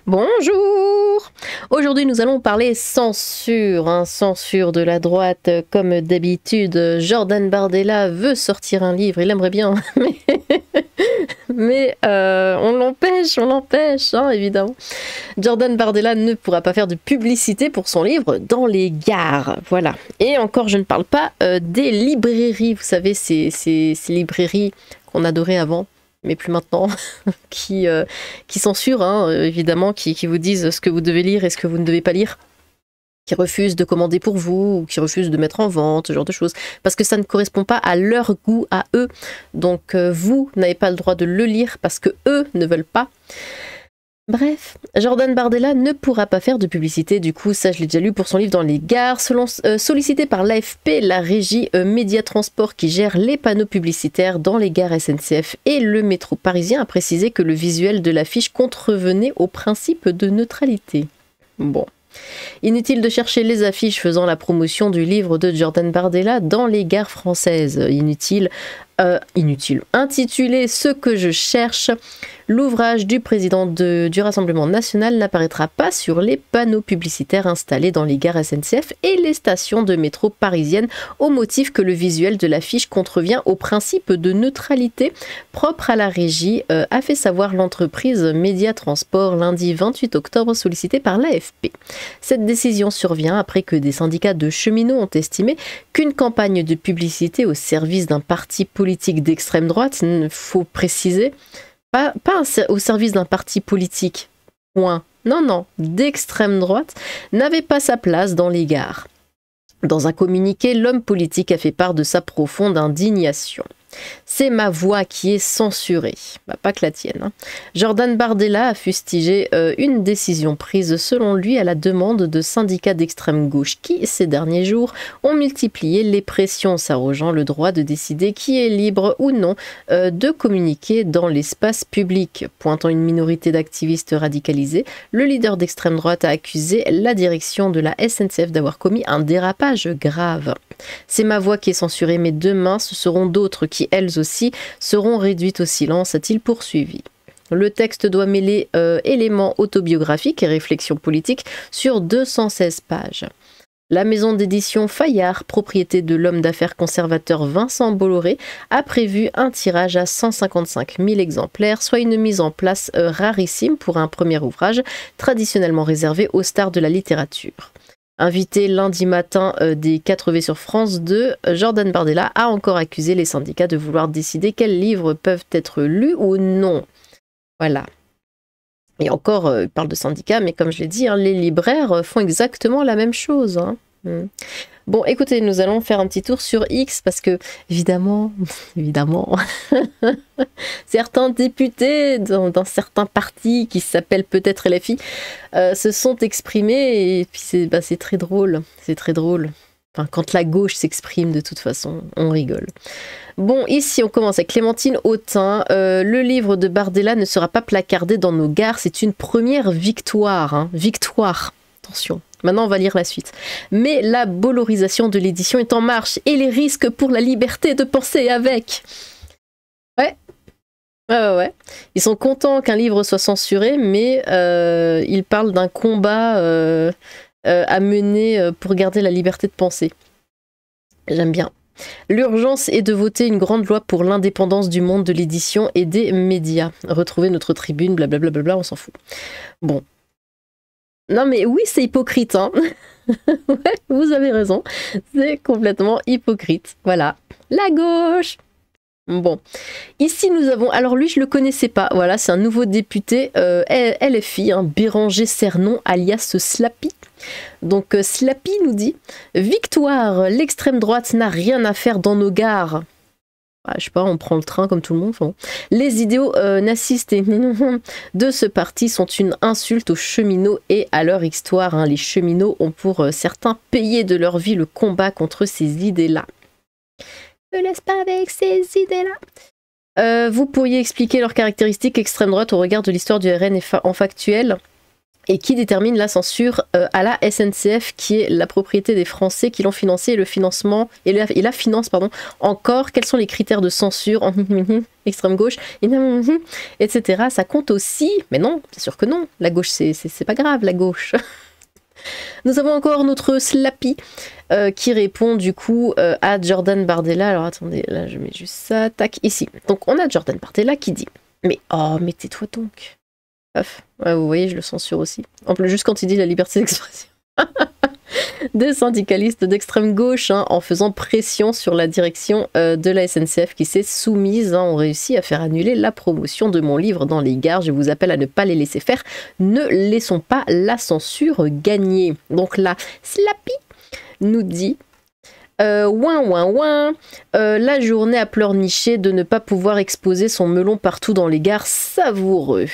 Bonjour! Aujourd'hui nous allons parler censure, censure de la droite comme d'habitude. Jordan Bardella veut sortir un livre, il aimerait bien, mais on l'empêche, évidemment. Jordan Bardella ne pourra pas faire de publicité pour son livre dans les gares, voilà. Et encore je ne parle pas des librairies, vous savez ces librairies qu'on adorait avant, mais plus maintenant, qui censurent, évidemment, qui vous disent ce que vous devez lire et ce que vous ne devez pas lire, qui refusent de commander pour vous, ou qui refusent de mettre en vente, ce genre de choses, parce que ça ne correspond pas à leur goût, à eux. Donc vous n'avez pas le droit de le lire parce que eux ne veulent pas. Bref, Jordan Bardella ne pourra pas faire de publicité, du coup, ça je l'ai déjà lu, pour son livre dans les gares. Sollicité par l'AFP, la régie Média Transport qui gère les panneaux publicitaires dans les gares SNCF et le métro parisien a précisé que le visuel de l'affiche contrevenait au principe de neutralité. Bon. Inutile de chercher les affiches faisant la promotion du livre de Jordan Bardella dans les gares françaises. Inutile. Intitulé Ce que je cherche, l'ouvrage du président du Rassemblement national n'apparaîtra pas sur les panneaux publicitaires installés dans les gares SNCF et les stations de métro parisiennes au motif que le visuel de l'affiche contrevient au principe de neutralité propre à la régie, a fait savoir l'entreprise Média Transport lundi 28 octobre sollicitée par l'AFP. Cette décision survient après que des syndicats de cheminots ont estimé qu'une campagne de publicité au service d'un parti politique d'extrême droite, il faut préciser, pas au service d'un parti politique, point. Non, d'extrême droite, n'avait pas sa place dans les gares. Dans un communiqué, l'homme politique a fait part de sa profonde indignation. C'est ma voix qui est censurée. Bah, pas que la tienne. Jordan Bardella a fustigé une décision prise selon lui à la demande de syndicats d'extrême gauche qui, ces derniers jours, ont multiplié les pressions s'arrogeant le droit de décider qui est libre ou non de communiquer dans l'espace public. Pointant une minorité d'activistes radicalisés, le leader d'extrême droite a accusé la direction de la SNCF d'avoir commis un dérapage grave. C'est ma voix qui est censurée, mais demain ce seront d'autres qui, elles aussi, seront réduites au silence, a-t-il poursuivi. Le texte doit mêler éléments autobiographiques et réflexions politiques sur 216 pages. La maison d'édition Fayard, propriété de l'homme d'affaires conservateur Vincent Bolloré, a prévu un tirage à 155 000 exemplaires, soit une mise en place rarissime pour un premier ouvrage traditionnellement réservé aux stars de la littérature. Invité lundi matin des 4V sur France 2, Jordan Bardella a encore accusé les syndicats de vouloir décider quels livres peuvent être lus ou non. Voilà. Et encore, il parle de syndicats, mais comme je l'ai dit, les libraires font exactement la même chose. Bon, écoutez, nous allons faire un petit tour sur X parce que, évidemment, certains députés d'un certain parti qui s'appelle peut-être LFI se sont exprimés et puis c'est très drôle. C'est très drôle. Enfin, quand la gauche s'exprime, de toute façon, on rigole. Bon, ici, on commence avec Clémentine Autain. Le livre de Bardella ne sera pas placardé dans nos gares. C'est une première victoire. Victoire. Attention. Maintenant, on va lire la suite. Mais la bollorisation de l'édition est en marche et les risques pour la liberté de penser avec. Ouais. Ils sont contents qu'un livre soit censuré, mais ils parlent d'un combat à mener pour garder la liberté de penser. J'aime bien. L'urgence est de voter une grande loi pour l'indépendance du monde de l'édition et des médias. Retrouvez notre tribune, blablabla, on s'en fout. Bon. Non mais oui, c'est hypocrite, Ouais, vous avez raison. C'est complètement hypocrite. Voilà. La gauche. Bon. Ici, nous avons... Alors lui, je le connaissais pas. Voilà, c'est un nouveau député LFI, Béranger Cernon, alias Slappy. Donc Slappy nous dit « Victoire, l'extrême droite n'a rien à faire dans nos gares. » Je sais pas, on prend le train comme tout le monde. Enfin bon. Les idéaux nazistes de ce parti sont une insulte aux cheminots et à leur histoire. Les cheminots ont pour certains payé de leur vie le combat contre ces idées-là. Ne laisse pas avec ces idées-là. Vous pourriez expliquer leurs caractéristiques extrême droite au regard de l'histoire du RN en factuel. et qui détermine la censure à la SNCF, qui est la propriété des Français qui l'ont financé et le financement et la finance pardon. Encore, quels sont les critères de censure en extrême gauche, etc. Ça compte aussi, mais non, bien sûr que non. La gauche, c'est pas grave, la gauche. Nous avons encore notre Slappy qui répond du coup à Jordan Bardella. Alors attendez, là je mets juste ça, tac, ici. Donc on a Jordan Bardella qui dit « Mais oh, mais tais-toi donc !» Ouais, vous voyez, je le censure aussi. En plus, juste quand il dit la liberté d'expression. Des syndicalistes d'extrême gauche, hein, en faisant pression sur la direction de la SNCF qui s'est soumise, hein, ont réussi à faire annuler la promotion de mon livre dans les gares. Je vous appelle à ne pas les laisser faire. Ne laissons pas la censure gagner. Donc là, Slappy nous dit la journée à pleurnicher de ne pas pouvoir exposer son melon partout dans les gares, savoureux.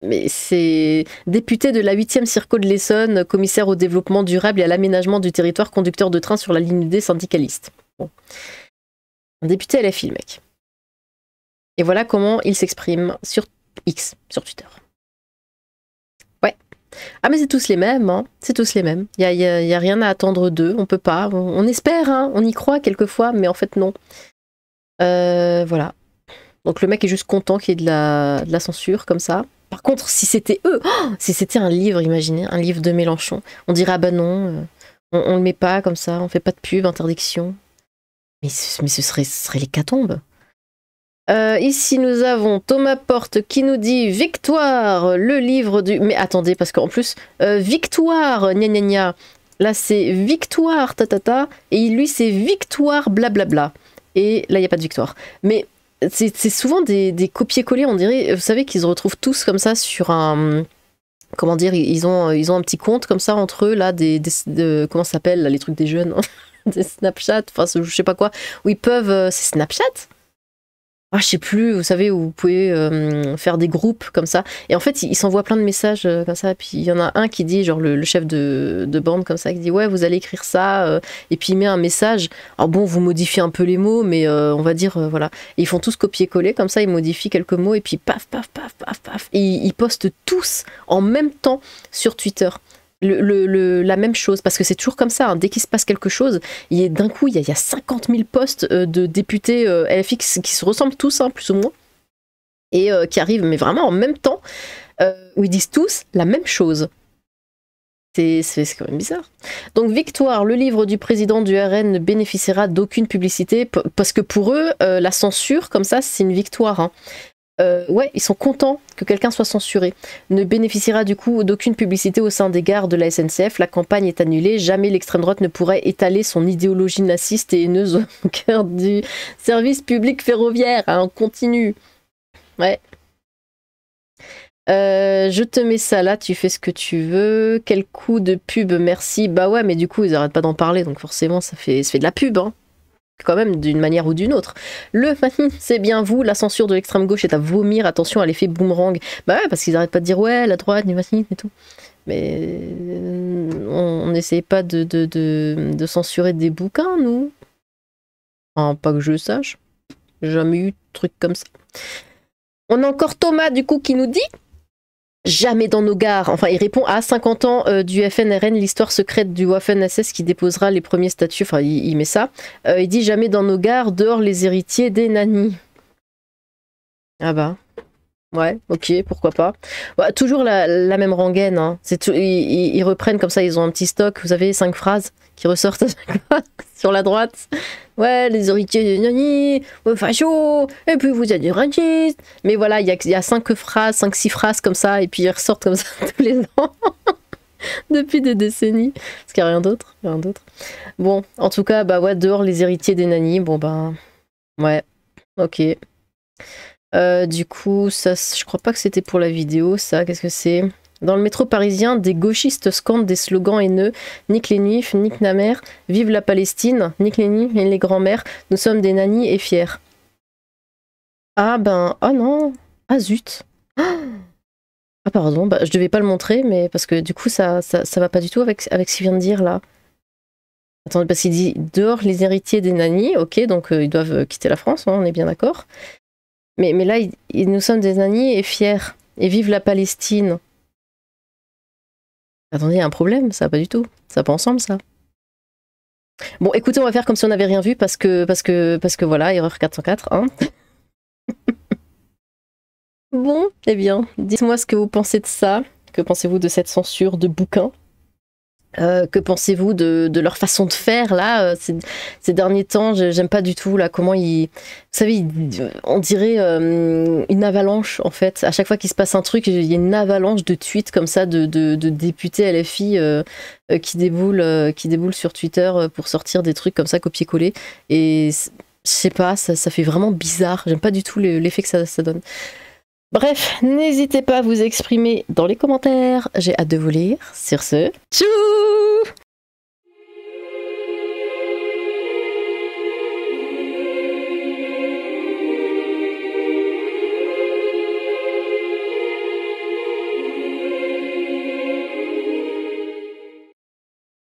Mais c'est député de la 8e Circo de l'Essonne, commissaire au développement durable et à l'aménagement du territoire, conducteur de train sur la ligne D, syndicaliste. Bon. Un député LFI, le mec. Et voilà comment il s'exprime sur X, sur Twitter. Ouais. Ah mais c'est tous les mêmes, hein. C'est tous les mêmes. Il y a rien à attendre d'eux, on peut pas. On espère, hein. On y croit quelquefois, mais en fait non. Voilà. Donc le mec est juste content qu'il y ait de la censure comme ça. Par contre, si c'était eux, si c'était un livre, imaginez, un livre de Mélenchon, on dirait ah bah non, on le met pas comme ça, on fait pas de pub, interdiction. Mais ce serait l'hécatombe. Ici nous avons Thomas Porte qui nous dit Victoire, le livre du... Mais attendez, parce qu'en plus, Victoire, gna gna gna. Là c'est Victoire, ta, et lui c'est Victoire, blablabla. Et là il n'y a pas de victoire. Mais... c'est souvent des copier-coller, on dirait, vous savez qu'ils se retrouvent tous comme ça sur un... Comment dire, ils ont un petit compte comme ça entre eux, là, comment ça s'appelle, les trucs des jeunes, des Snapchat, enfin, je sais pas quoi, où ils peuvent... c'est Snapchat ? Ah, je sais plus, vous savez, où vous pouvez faire des groupes comme ça. Et en fait, ils s'envoient plein de messages comme ça. Puis il y en a un qui dit, genre le chef de bande comme ça, qui dit « Ouais, vous allez écrire ça. » Et puis il met un message. Alors bon, vous modifiez un peu les mots, mais on va dire, voilà. Et ils font tous copier-coller comme ça, ils modifient quelques mots. Et puis paf, paf, paf, paf, paf. Et ils postent tous en même temps sur Twitter. La même chose, parce que c'est toujours comme ça, hein. Dès qu'il se passe quelque chose, d'un coup il y a 50 000 posts de députés LFX qui se ressemblent tous, hein, plus ou moins, et qui arrivent mais vraiment en même temps, où ils disent tous la même chose. C'est quand même bizarre. Donc Victoire, le livre du président du RN ne bénéficiera d'aucune publicité, parce que pour eux, la censure comme ça c'est une victoire, hein. Ouais, ils sont contents que quelqu'un soit censuré. Ne bénéficiera du coup d'aucune publicité au sein des gares de la SNCF. La campagne est annulée. Jamais l'extrême droite ne pourrait étaler son idéologie naziste et haineuse au cœur du service public ferroviaire. Hein, on continue. Ouais. Je te mets ça là, tu fais ce que tu veux. Quel coup de pub, merci. Bah ouais, mais du coup, ils arrêtent pas d'en parler, donc forcément, ça fait de la pub, hein. Quand même d'une manière ou d'une autre. C'est bien vous, la censure de l'extrême gauche est à vomir, attention à l'effet boomerang. Bah ouais, parce qu'ils arrêtent pas de dire ouais, la droite, et tout. Mais on n'essaie pas de censurer des bouquins, nous. Enfin, pas que je sache. J'ai jamais eu de truc comme ça. On a encore Thomas, du coup, qui nous dit jamais dans nos gares. Enfin, il répond à 50 ans du FNRN, l'histoire secrète du Waffen-SS qui déposera les premiers statuts. Enfin, il met ça. Il dit jamais dans nos gares, dehors les héritiers des nannies. Ah bah. Ouais, ok, pourquoi pas. Bah, toujours la même rengaine. Hein. Ils reprennent comme ça, ils ont un petit stock. Vous avez 5 phrases qui ressortent sur la droite. Ouais, les héritiers des nannies, facho, et puis vous êtes des racistes. Mais voilà, il y a 5 phrases, 5-6 phrases comme ça, et puis ils ressortent comme ça tous les ans. Depuis des décennies. Parce qu'il n'y a rien d'autre. Bon, en tout cas, bah ouais, dehors les héritiers des nannies. Bon bah, ouais, ok. Du coup, ça, je crois pas que c'était pour la vidéo, ça. Qu'est-ce que c'est ? Dans le métro parisien, des gauchistes scandent des slogans haineux. Nique les nuifs, nique la mère, vive la Palestine, nique les nuifs et les grands-mères. Nous sommes des nannies et fiers. Ah ben, oh non. Ah zut. Ah pardon, bah, je devais pas le montrer, mais parce que du coup, ça va pas du tout avec ce qu'il vient de dire là. Attendez, parce qu'il dit dehors les héritiers des nannies. Ok, donc ils doivent quitter la France, hein, on est bien d'accord. Mais là, nous sommes des nannies et fiers. et vive la Palestine. Attendez, il y a un problème, ça va pas du tout. Ça va pas ensemble, ça. Bon, écoutez, on va faire comme si on n'avait rien vu parce que voilà, erreur 404, hein. Bon, eh bien, dites-moi ce que vous pensez de ça. Que pensez-vous de cette censure de bouquins? Que pensez-vous de leur façon de faire là ces derniers temps? J'aime pas du tout là comment ils, vous savez, on dirait une avalanche en fait. À chaque fois qu'il se passe un truc, il y a une avalanche de tweets comme ça de députés LFI qui déboulent sur Twitter pour sortir des trucs comme ça copier-coller. Et je sais pas, ça fait vraiment bizarre. J'aime pas du tout l'effet que ça donne. Bref, n'hésitez pas à vous exprimer dans les commentaires. J'ai hâte de vous lire. Sur ce, tchou!